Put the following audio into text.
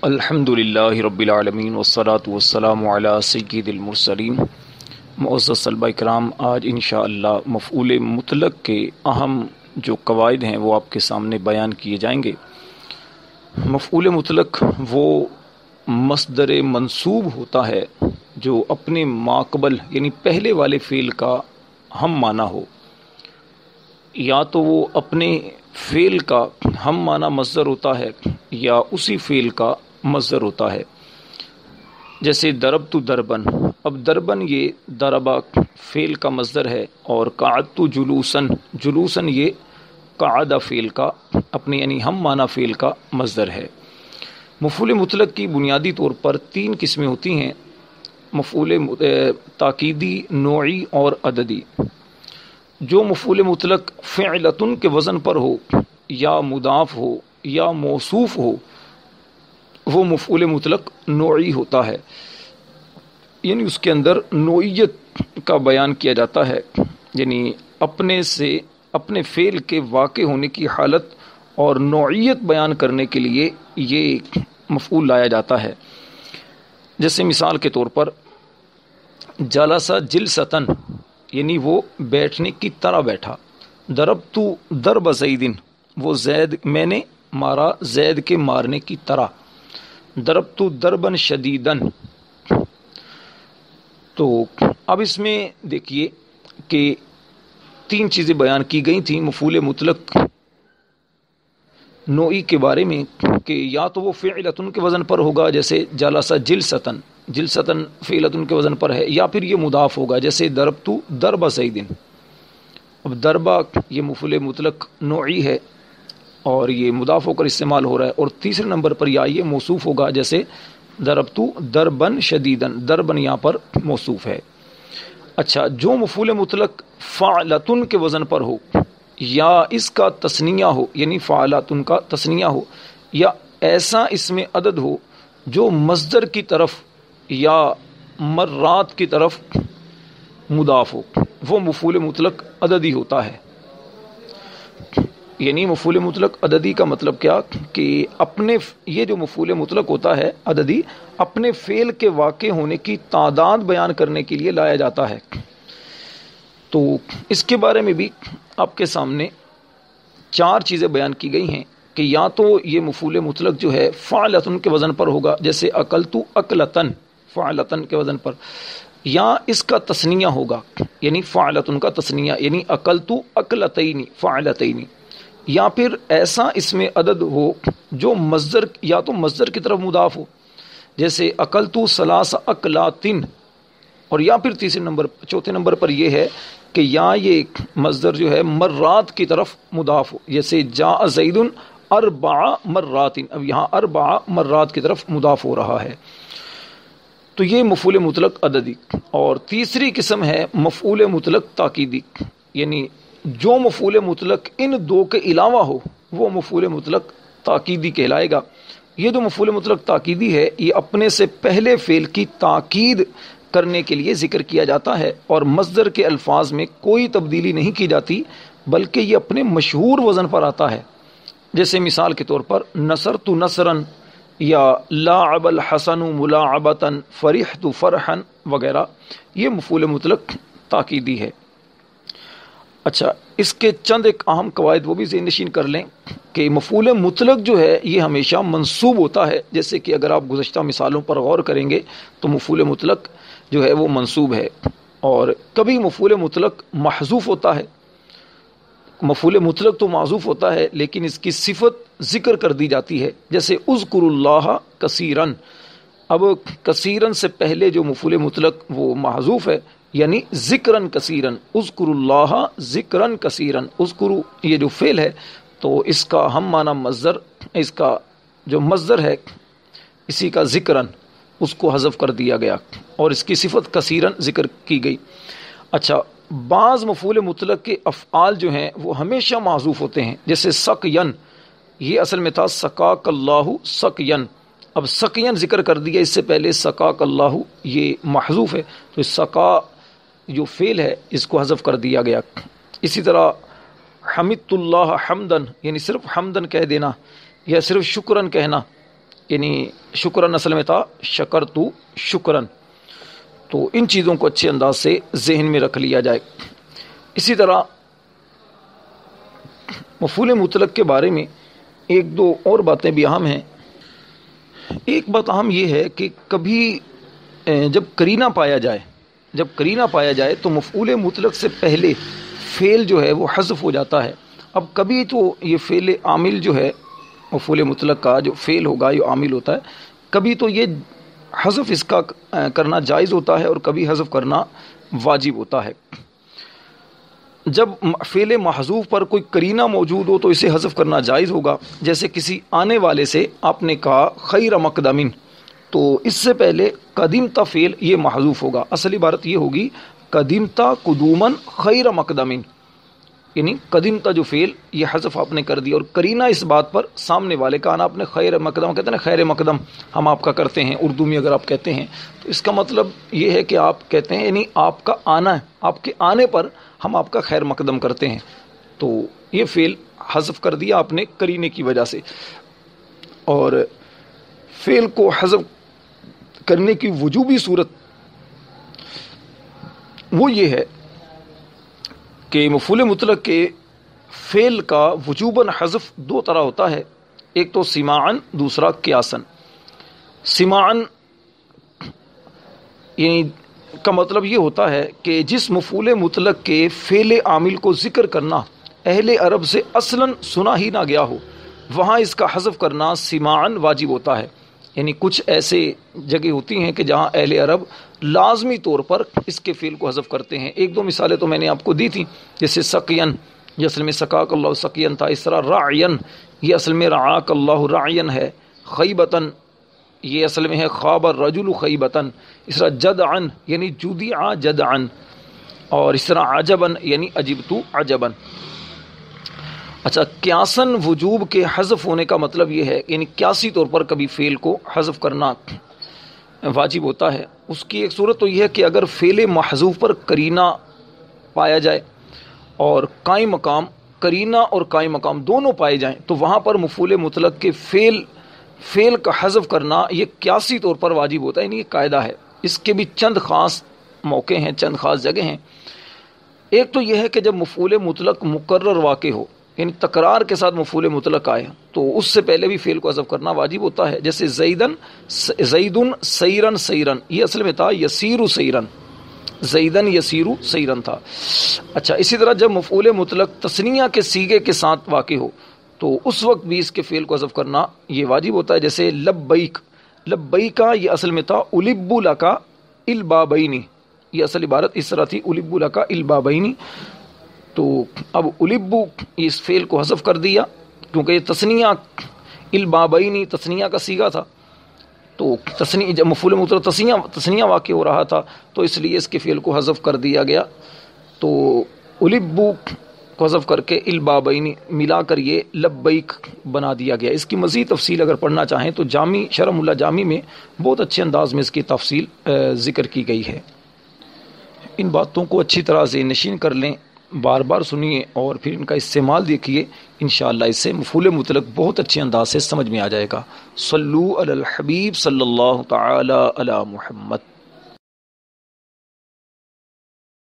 الحمدللہ رب العالمین والصلاة والسلام علی سید المرسلین۔ معزز طلبہ کرام، آج انشاءاللہ مفعول مطلق کے اہم جو قواعد ہیں وہ آپ کے سامنے بیان کیے جائیں گے۔ مفعول مطلق وہ مصدر منصوب ہوتا ہے جو اپنے ماقبل یعنی پہلے والے فعل کا ہم معنی ہو، یا تو وہ اپنے فعل کا ہم معنی مصدر ہوتا ہے یا اسی فعل کا مصدر ہوتا ہے۔ جیسے ضربت دربن، اب دربن یہ ضربہ فعل کا مصدر ہے، اور قعدت جلوسن، جلوسن یہ قعد فعل کا اپنے یعنی ہم معنی فعل کا مصدر ہے۔ مفعول مطلق کی بنیادی طور پر تین قسمیں ہوتی ہیں: مفعول تاکیدی، نوعی اور عددی۔ جو مفعول مطلق فعلتن کے وزن پر ہو یا مضاف ہو یا موصوف ہو وہ مفعول مطلق نوعی ہوتا ہے، یعنی اس کے اندر نوعیت کا بیان کیا جاتا ہے، یعنی اپنے سے اپنے فعل کے واقع ہونے کی حالت اور نوعیت بیان کرنے کے لیے یہ مفعول لایا جاتا ہے۔ جیسے مثال کے طور پر جلسہ جلستن، یعنی وہ بیٹھنے کی طرح بیٹھا۔ ضربت ضرب زیدن، وہ زید میں نے مارا زید کے مارنے کی طرح۔ ضربت ضربا شدیدن۔ تو اب اس میں دیکھیے کہ تین چیزیں بیان کی گئی تھیں مفعول مطلق نوعی کے بارے میں، کہ یا تو وہ فعلتن کے وزن پر ہوگا جیسے جلسہ جلستن، جلستن فعلتن کے وزن پر ہے، یا پھر یہ مضاف ہوگا جیسے ضربت ضرب زیدن۔ اب ضربہ یہ مفعول مطلق نوعی ہے اور یہ مضاف ہو کر استعمال ہو رہا ہے، اور تیسرے نمبر پر یا یہ موصوف ہوگا جیسے ضربت ضربن شدیدن، ضربن یہاں پر موصوف ہے۔ اچھا، جو مفعول مطلق فعلتن کے وزن پر ہو یا اس کا تثنیہ ہو، یعنی فعلتن کا تثنیہ ہو، یا ایسا اس میں عدد ہو جو مصدر کی طرف یا مرات کی طرف مضاف ہو، وہ مفعول مطلق عددی ہوتا ہے۔ یعنی مفعول مطلق عددی کا مطلب کیا کہ اپنے یہ جو مفعول مطلق ہوتا ہے عددی، اپنے فعل کے واقع ہونے کی تعداد بیان کرنے کے لیے لایا جاتا ہے۔ تو اس کے بارے میں بھی آپ کے سامنے چار چیزیں بیان کی گئی ہیں کہ یا تو یہ مفعول مطلق جو ہے فعلتن کے وزن پر ہوگا جیسے اکلت اکلتن، فعلتن کے وزن پر، یا اس کا تثنیہ ہوگا یعنی فعلتن کا تثنیہ یعنی اکلت اکلتین فعلتین، یا پھر ایسا اس میں عدد ہو جو مصدر یا تو مصدر کی طرف مضاف ہو جیسے اکلت ثلاث اکلاتن، اور یا پھر چوتھے نمبر پر یہ ہے کہ یا یہ مصدر جو ہے مرات کی طرف مضاف ہو جیسے جاء زید اربع مرات، اب یہاں اربع مرات کی طرف مضاف ہو رہا ہے۔ تو یہ مفعول مطلق عددی۔ اور تیسری قسم ہے مفعول مطلق تاکیدی، یعنی جو مفعول مطلق ان دو کے علاوہ ہو وہ مفعول مطلق تاکیدی کہلائے گا۔ یہ جو مفعول مطلق تاکیدی ہے یہ اپنے سے پہلے فعل کی تاکید کرنے کے لیے ذکر کیا جاتا ہے، اور مصدر کے الفاظ میں کوئی تبدیلی نہیں کی جاتی بلکہ یہ اپنے مشہور وزن پر آتا ہے۔ جیسے مثال کے طور پر نصرت نصرن یا لاعب الحسن ملاعبتن فرحت فرحن وغیرہ، یہ مفعول مطلق تاکیدی ہے۔ اچھا، اس کے چند ایک اہم قواعد وہ بھی ذہن نشین کر لیں کہ مفعول مطلق جو ہے یہ ہمیشہ منصوب ہوتا ہے، جیسے کہ اگر آپ گزشتہ مثالوں پر غور کریں گے تو مفعول مطلق جو ہے وہ منصوب ہے، اور کبھی مفعول مطلق محذوف ہوتا ہے۔ مفعول مطلق تو معذوف ہوتا ہے لیکن اس کی صفت ذکر کر دی جاتی ہے، جیسے اذکر اللہ کثیرن۔ اب کثیرن سے پہلے جو مفعول مطلق وہ محذوف ہے، یعنی ذکرن کثیرن، اذکر اللہ ذکرن کثیرن۔ اذکر یہ جو فعل ہے تو اس کا ہم معنی مصدر، اس کا جو مصدر ہے اسی کا ذکرن، اس کو حذف کر دیا گیا اور اس کی صفت کثیرن ذکر کی گئی۔ اچھا، بعض مفعول مطلق کے افعال جو ہیں وہ ہمیشہ معذوف ہوتے ہیں، جیسے سقین، یہ اصل میں تھا سقاک اللہ سقین، اب سقین ذکر کر دیا، اس سے پہلے سقاک اللہ یہ محذوف ہے تو سقا جو فعل ہے اس کو حذف کر دیا گیا۔ اسی طرح حمدت اللہ حمدن، یعنی صرف حمدن کہہ دینا یا صرف شکرن کہنا، یعنی شکرن اصل میں تھا شکر تو شکرن. تو ان چیزوں کو اچھے انداز سے ذہن میں رکھ لیا جائے. اسی طرح مفعول مطلق کے بارے میں ایک دو اور باتیں بھی اہم ہیں. ایک بات اہم یہ ہے کہ کبھی جب قرینہ پایا جائے تو مفعول مطلق سے پہلے فعل جو ہے وہ حذف ہو جاتا ہے. اب کبھی تو یہ فعل عامل جو ہے مفعول مطلق کا جو فعل ہوگا یہ عامل ہوتا ہے, کبھی تو یہ حذف اس کا کرنا جائز ہوتا ہے اور کبھی حذف کرنا واجب ہوتا ہے. جب فعل محذوف پر کوئی قرینہ موجود ہو تو اسے حذف کرنا جائز ہوگا. جیسے کسی آنے والے سے آپ نے کہا خیر مقدمین, تو اس سے پہلے قدیمتا فعل یہ محذوف ہوگا. اصل عبارت یہ ہوگی قدیمتا قدومن خیر مقدمین, یعنی قدیمتا جو فعل یہ حذف آپ نے کر دیا اور قرینہ اس بات پر سامنے والے کا آنا. آپ نے خیر مقدم کہتے ہیں نا, خیر مقدم ہم آپ کا کرتے ہیں اردو میں اگر آپ کہتے ہیں تو اس کا مطلب یہ ہے کہ آپ کہتے ہیں یعنی آپ کا آنا ہے, آپ کے آنے پر ہم آپ کا خیر مقدم کرتے ہیں. تو یہ فعل حذف کر دیا آپ نے قرینے کی وجہ سے. اور فعل کو حذف کرنے کی وجوبی صورت وہ یہ ہے کہ مفعول مطلق کے فعل کا وجوباً حذف دو طرح ہوتا ہے. ایک تو سماعن, دوسرا قیاسن. سماعن یعنی کا مطلب یہ ہوتا ہے کہ جس مفعول مطلق کے فعل عامل کو ذکر کرنا اہل عرب سے اصلاً سنا ہی نہ گیا ہو, وہاں اس کا حذف کرنا سماعن واجب ہوتا ہے. یعنی کچھ ایسے جگہ ہوتی ہیں کہ جہاں اہل عرب لازمی طور پر اس کے فعل کو حذف کرتے ہیں. ایک دو مثالیں تو میں نے آپ کو دی تھیں, جیسے سقین یہ اصل میں سقاک اللہ سقین تھا. اس طرح راعین یہ اصل میں رعاک اللہ راعین ہے. خیبتن یہ اصل میں ہے خواب الرجل خیبتن. اس طرح جدعن یعنی جدع جدعن. اور اس طرح عجبن یعنی عجبتو عجبن. اچھا, قیاسن وجوب کے حذف ہونے کا مطلب یہ ہے یعنی قیاسی طور پر کبھی فعل کو حذف کرنا واجب ہوتا ہے. اس کی ایک صورت تو یہ ہے کہ اگر فعل محذوف پر قرینہ پایا جائے اور قائم مقام, قرینہ اور قائم مقام دونوں پائے جائیں, تو وہاں پر مفعول مطلق کے فعل کا حذف کرنا یہ قیاسی طور پر واجب ہوتا ہے. یعنی یہ قاعدہ ہے. اس کے بھی چند خاص موقع ہیں, چند خاص جگہ ہیں. ایک تو یہ ہے کہ جب مفعول مطلق مقرر واقع ہو, یعنی تکرار کے ساتھ مفعول مطلق آئے, تو اس سے پہلے بھی فعل کو حذف کرنا واجب ہوتا ہے. جیسے زیدن سیرن سیرن, یہ اصل میں تھا یسیر سیرن, زیدن یسیر سیرن تھا. اچھا, اسی طرح جب مفعول مطلق تثنیہ کے صیغے کے ساتھ واقع ہو تو اس وقت بھی اس کے فعل کو حذف کرنا یہ واجب ہوتا ہے. جیسے لبیک, لبیکا یہ اصل میں تھا الب لکا البابینی, یہ اصل عبارت اس طرح تھی الب لکا البابینی. تو اب البو اس فعل کو حذف کر دیا کیونکہ یہ تثنیہ البابینی تثنیہ کا صیغہ تھا. تو تثنیہ جب مفعول مطلق تثنیہ واقع ہو رہا تھا تو اس لیے اس کے فعل کو حذف کر دیا گیا. تو البو کو حذف کر کے البابینی ملا کر یہ لبیک بنا دیا گیا. اس کی مزید تفصیل اگر پڑھنا چاہیں تو جامی شرح اللہ جامی میں بہت اچھے انداز میں اس کی تفصیل ذکر کی گئی ہے. ان باتوں کو اچھی طرح سے نشین کر لیں, بار بار سنیے اور پھر ان کا استعمال دیکھیے. انشاءاللہ اس سے مفعول مطلق بہت اچھے انداز سے سمجھ میں آ جائے گا. صلو علی الحبیب صلی اللہ تعالی علی محمد.